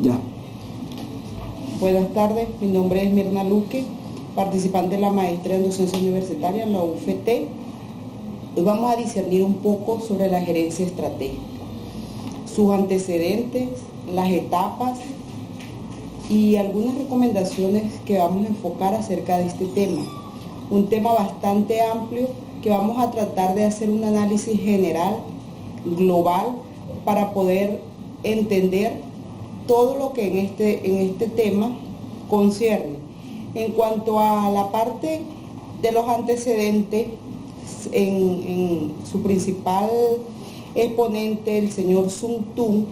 Ya. Buenas tardes, mi nombre es Mirna Luque, participante de la maestría en docencia universitaria en la UFT. Hoy vamos a discernir un poco sobre la gerencia estratégica, sus antecedentes, las etapas y algunas recomendaciones que vamos a enfocar acerca de este tema. Un tema bastante amplio que vamos a tratar de hacer un análisis general, global, para poder entender todo lo que en este tema concierne. En cuanto a la parte de los antecedentes, en su principal exponente, el señor Sun Tzu,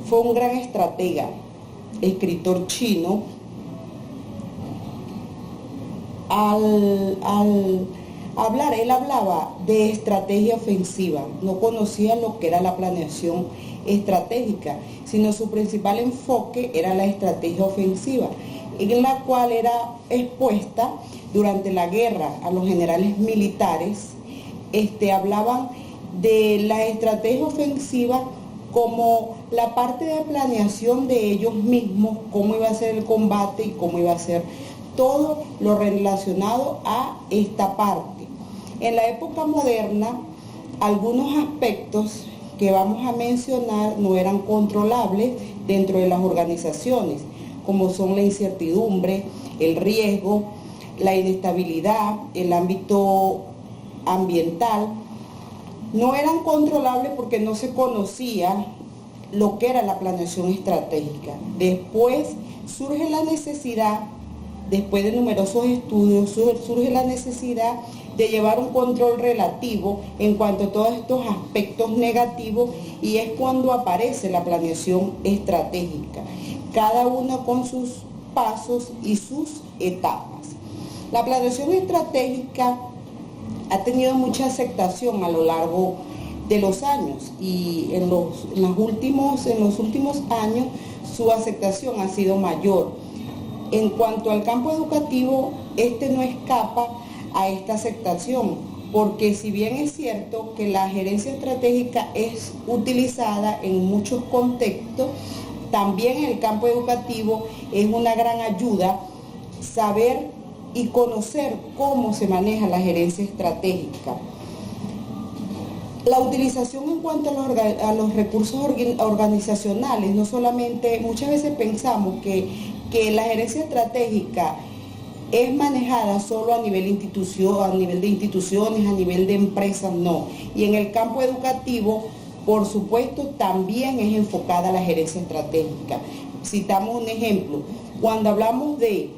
fue un gran estratega, escritor chino. Al hablar, él hablaba de estrategia ofensiva, no conocía lo que era la planeación estratégica, sino su principal enfoque era la estrategia ofensiva, en la cual era expuesta durante la guerra a los generales militares. Hablaban de la estrategia ofensiva como la parte de planeación de ellos mismos, cómo iba a ser el combate y cómo iba a ser todo lo relacionado a esta parte. En la época moderna, algunos aspectos que vamos a mencionar no eran controlables dentro de las organizaciones, como son la incertidumbre, el riesgo, la inestabilidad, el ámbito ambiental. No eran controlables porque no se conocía lo que era la planeación estratégica. Después surge la necesidad, después de numerosos estudios, surge la necesidad de llevar un control relativo en cuanto a todos estos aspectos negativos, y es cuando aparece la planeación estratégica, cada uno con sus pasos y sus etapas. La planeación estratégica ha tenido mucha aceptación a lo largo de los años, y en los últimos años su aceptación ha sido mayor. En cuanto al campo educativo, no escapa a esta aceptación, porque si bien es cierto que la gerencia estratégica es utilizada en muchos contextos, también en el campo educativo es una gran ayuda saber y conocer cómo se maneja la gerencia estratégica. La utilización en cuanto a los recursos organizacionales, no solamente, muchas veces pensamos que la gerencia estratégica es manejada solo a nivel de instituciones, a nivel de empresas, no. Y en el campo educativo, por supuesto, también es enfocada la gerencia estratégica. Citamos un ejemplo, cuando hablamos de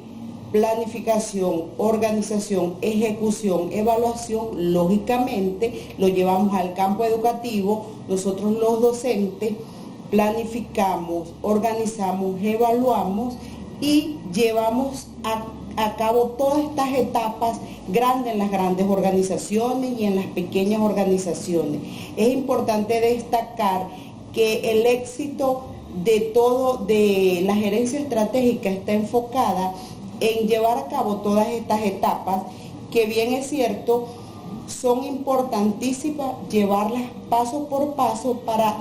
planificación, organización, ejecución, evaluación, lógicamente lo llevamos al campo educativo. Nosotros los docentes planificamos, organizamos, evaluamos y llevamos a cabo todas estas etapas grandes en las grandes organizaciones y en las pequeñas organizaciones. Es importante destacar que el éxito de la gerencia estratégica está enfocada en llevar a cabo todas estas etapas, que bien es cierto, son importantísimas llevarlas paso por paso para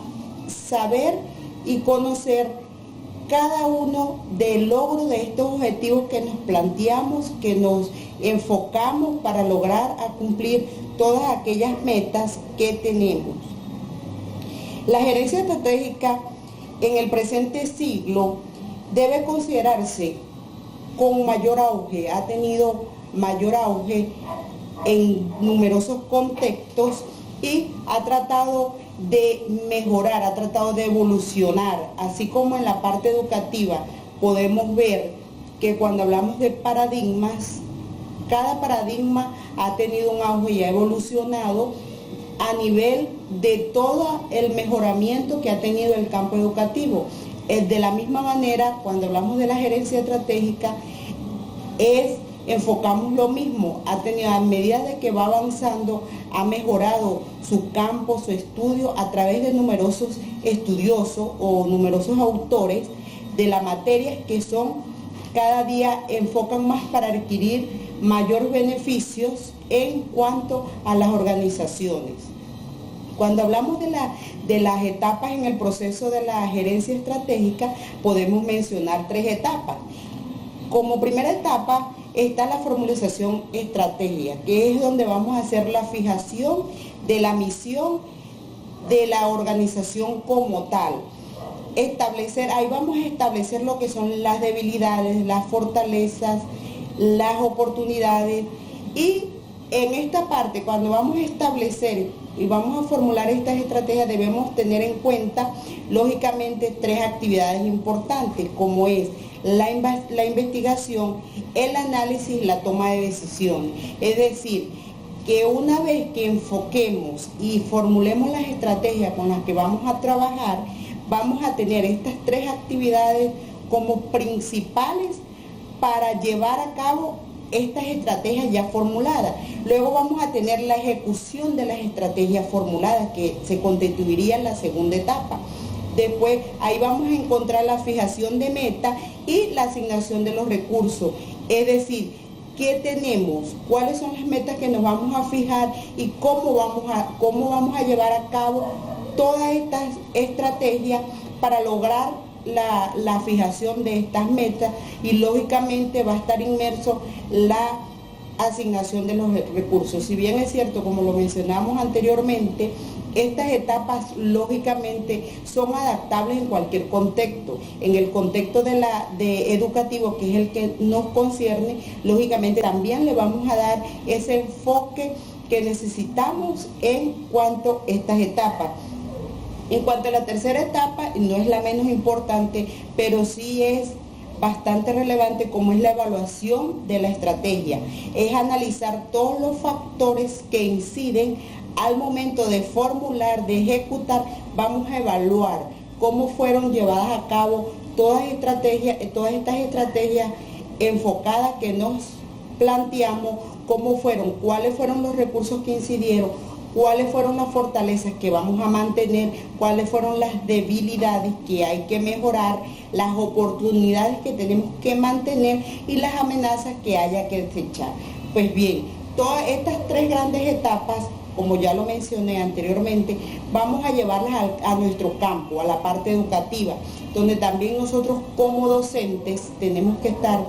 saber y conocer cada uno del logro de estos objetivos que nos planteamos, que nos enfocamos para lograr cumplir todas aquellas metas que tenemos. La gerencia estratégica en el presente siglo debe considerarse con mayor auge, ha tenido mayor auge en numerosos contextos y ha tratado de mejorar, ha tratado de evolucionar, así como en la parte educativa podemos ver que cuando hablamos de paradigmas, cada paradigma ha tenido un auge y ha evolucionado a nivel de todo el mejoramiento que ha tenido el campo educativo. De la misma manera, cuando hablamos de la gerencia estratégica, enfocamos lo mismo, a medida de que va avanzando, ha mejorado su campo, su estudio, a través de numerosos estudiosos o numerosos autores de la materia que cada día enfocan más para adquirir mayores beneficios en cuanto a las organizaciones. Cuando hablamos de las etapas en el proceso de la gerencia estratégica, podemos mencionar 3 etapas. Como primera etapa está la formalización estratégica, que es donde vamos a hacer la fijación de la misión de la organización como tal. Ahí vamos a establecer lo que son las debilidades, las fortalezas, las oportunidades, y en esta parte, cuando vamos a establecer y vamos a formular estas estrategias, debemos tener en cuenta, lógicamente, 3 actividades importantes, como es la investigación, el análisis y la toma de decisiones. Es decir, que una vez que enfoquemos y formulemos las estrategias con las que vamos a trabajar, vamos a tener estas 3 actividades como principales para llevar a cabo estas estrategias ya formuladas. Luego vamos a tener la ejecución de las estrategias formuladas, que se constituiría en la segunda etapa. Después, ahí vamos a encontrar la fijación de meta y la asignación de los recursos. Es decir, ¿qué tenemos? ¿Cuáles son las metas que nos vamos a fijar? Y cómo vamos a llevar a cabo todas estas estrategias para lograr la fijación de estas metas, y lógicamente va a estar inmerso la asignación de los recursos. Si bien es cierto, como lo mencionamos anteriormente, estas etapas lógicamente son adaptables en cualquier contexto. En el contexto de educativo, que es el que nos concierne, lógicamente también le vamos a dar ese enfoque que necesitamos en cuanto a estas etapas. En cuanto a la tercera etapa, no es la menos importante, pero sí es bastante relevante, como es la evaluación de la estrategia. Es analizar todos los factores que inciden al momento de formular, de ejecutar. Vamos a evaluar cómo fueron llevadas a cabo todas estas estrategias enfocadas que nos planteamos, cuáles fueron los recursos que incidieron, cuáles fueron las fortalezas que vamos a mantener, cuáles fueron las debilidades que hay que mejorar, las oportunidades que tenemos que mantener y las amenazas que haya que desechar. Pues bien, todas estas 3 grandes etapas, como ya lo mencioné anteriormente, vamos a llevarlas a nuestro campo, a la parte educativa, donde también nosotros como docentes tenemos que estar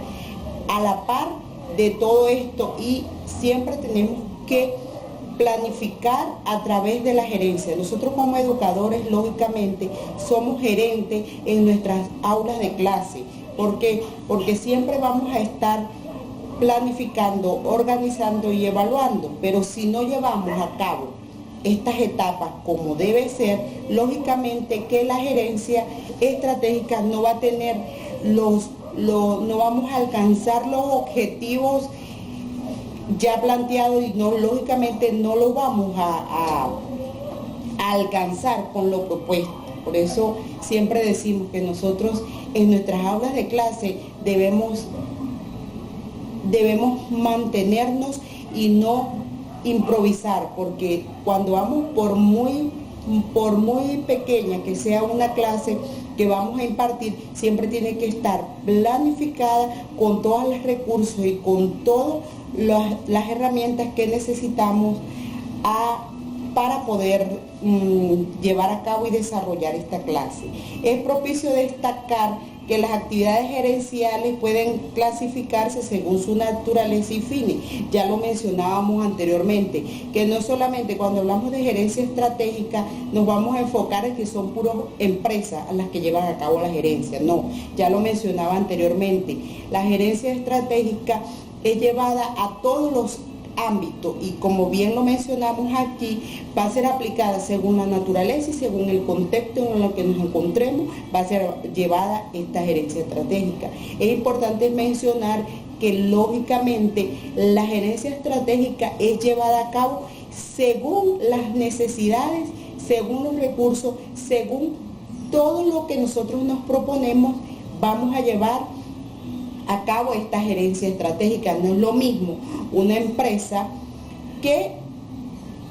a la par de todo esto, y siempre tenemos que planificar a través de la gerencia. Nosotros como educadores, lógicamente, somos gerentes en nuestras aulas de clase. ¿Por qué? Porque siempre vamos a estar planificando, organizando y evaluando, pero si no llevamos a cabo estas etapas como debe ser, lógicamente que la gerencia estratégica no va a tener no vamos a alcanzar los objetivos ya planteado, y lógicamente no lo vamos a alcanzar con lo propuesto. Por eso siempre decimos que nosotros en nuestras aulas de clase debemos mantenernos y no improvisar, porque cuando vamos por muy pequeña que sea una clase que vamos a impartir, siempre tiene que estar planificada con todos los recursos y con todas las herramientas que necesitamos para poder llevar a cabo y desarrollar esta clase. Es propicio destacar que las actividades gerenciales pueden clasificarse según su naturaleza y fines. Ya lo mencionábamos anteriormente, que no solamente cuando hablamos de gerencia estratégica nos vamos a enfocar en que son puras empresas a las que llevan a cabo la gerencia. No, ya lo mencionaba anteriormente. La gerencia estratégica es llevada a todos los ámbitos, y como bien lo mencionamos aquí, va a ser aplicada según la naturaleza y según el contexto en el que nos encontremos, va a ser llevada esta gerencia estratégica. Es importante mencionar que lógicamente la gerencia estratégica es llevada a cabo según las necesidades, según los recursos, según todo lo que nosotros nos proponemos. Vamos a llevar a cabo esta gerencia estratégica. No es lo mismo una empresa que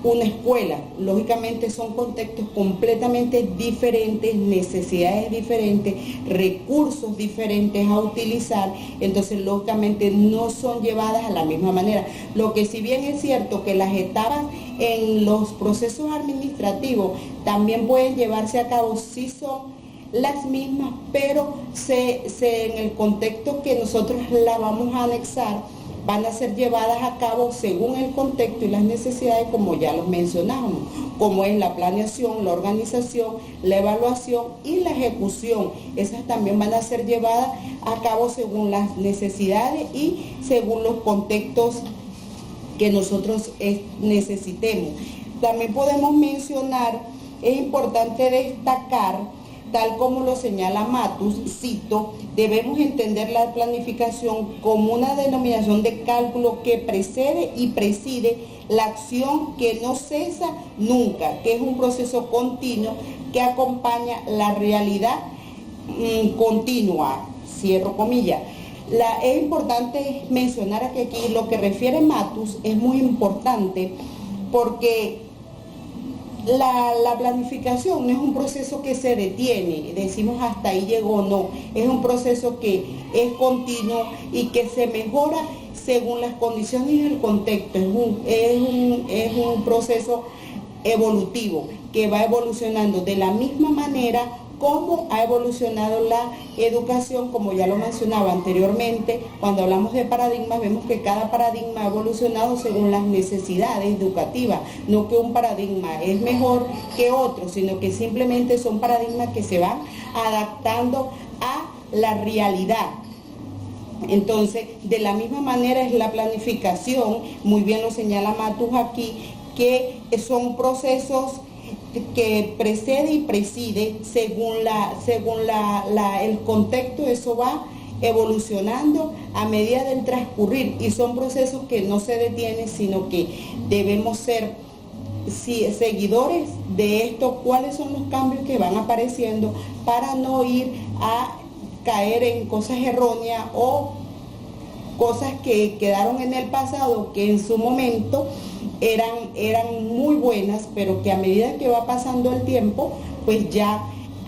una escuela. Lógicamente son contextos completamente diferentes, necesidades diferentes, recursos diferentes a utilizar, entonces lógicamente no son llevadas a la misma manera. Lo que si bien es cierto que las etapas en los procesos administrativos también pueden llevarse a cabo, sí son las mismas, pero en el contexto que nosotros la vamos a anexar, van a ser llevadas a cabo según el contexto y las necesidades, como ya los mencionamos, como es la planeación, la organización, la evaluación y la ejecución. Esas también van a ser llevadas a cabo según las necesidades y según los contextos que nosotros necesitemos. También podemos mencionar, es importante destacar, tal como lo señala Matus, cito, debemos entender la planificación como una denominación de cálculo que precede y preside la acción que no cesa nunca, que es un proceso continuo que acompaña la realidad continua, cierro comillas. Es importante mencionar que aquí lo que refiere Matus es muy importante porque la planificación no es un proceso que se detiene, decimos hasta ahí llegó, no, es un proceso que es continuo y que se mejora según las condiciones y el contexto, es un proceso evolutivo que va evolucionando de la misma manera como ha evolucionado la educación, como ya lo mencionaba anteriormente. Cuando hablamos de paradigmas, vemos que cada paradigma ha evolucionado según las necesidades educativas, no que un paradigma es mejor que otro, sino que simplemente son paradigmas que se van adaptando a la realidad. Entonces, de la misma manera es la planificación, muy bien lo señala Matus aquí, que son procesos que precede y preside según el contexto. Eso va evolucionando a medida del transcurrir y son procesos que no se detienen, sino que debemos ser seguidores de esto, cuáles son los cambios que van apareciendo para no ir a caer en cosas erróneas o cosas que quedaron en el pasado, que en su momento eran muy buenas, pero que a medida que va pasando el tiempo, pues ya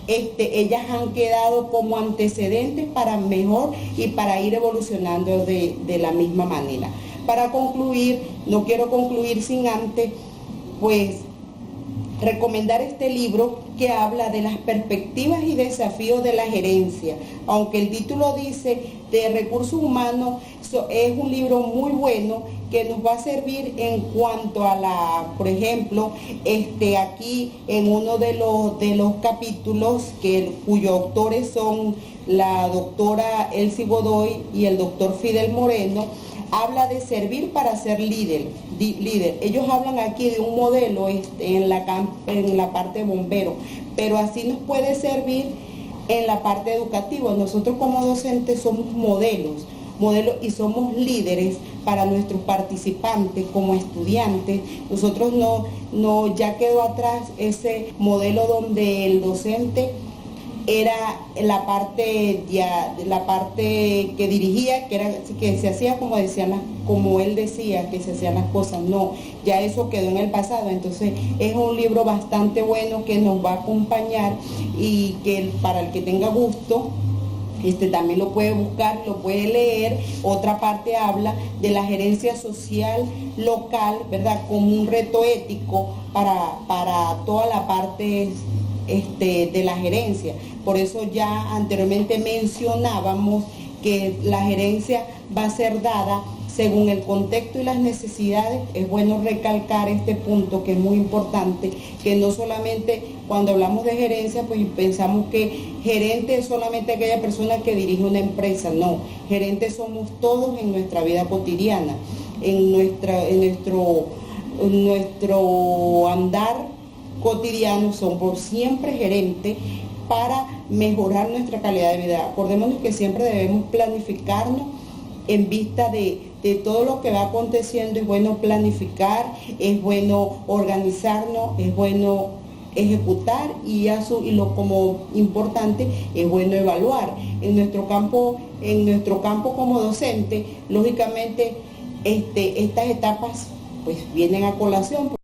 ellas han quedado como antecedentes para mejor y para ir evolucionando de la misma manera. Para concluir, no quiero concluir sin antes, pues, recomendar este libro que habla de las perspectivas y desafíos de la gerencia. Aunque el título dice de recursos humanos, es un libro muy bueno que nos va a servir en cuanto a por ejemplo, aquí en uno de los capítulos cuyos autores son la doctora Elsie Godoy y el doctor Fidel Moreno, habla de servir para ser líder. Ellos hablan aquí de un modelo en la parte de bomberos, pero así nos puede servir en la parte educativa. Nosotros como docentes somos modelos y somos líderes para nuestros participantes como estudiantes. Nosotros ya quedó atrás ese modelo donde el docente era la parte que dirigía, que se hacía como él decía que se hacían las cosas. No, ya eso quedó en el pasado. Entonces es un libro bastante bueno que nos va a acompañar y que para el que tenga gusto también lo puede buscar, lo puede leer. Otra parte habla de la gerencia social local, ¿verdad?, como un reto ético para toda la parte de la gerencia. Por eso ya anteriormente mencionábamos que la gerencia va a ser dada según el contexto y las necesidades. Es bueno recalcar este punto que es muy importante, que no solamente cuando hablamos de gerencia pues pensamos que gerente es solamente aquella persona que dirige una empresa. No, gerentes somos todos en nuestra vida cotidiana, en nuestro andar cotidiano somos siempre gerentes para mejorar nuestra calidad de vida. Acordémonos que siempre debemos planificarnos en vista de todo lo que va aconteciendo. Es bueno planificar, es bueno organizarnos, es bueno ejecutar y como importante es bueno evaluar. En nuestro campo como docente, lógicamente estas etapas pues vienen a colación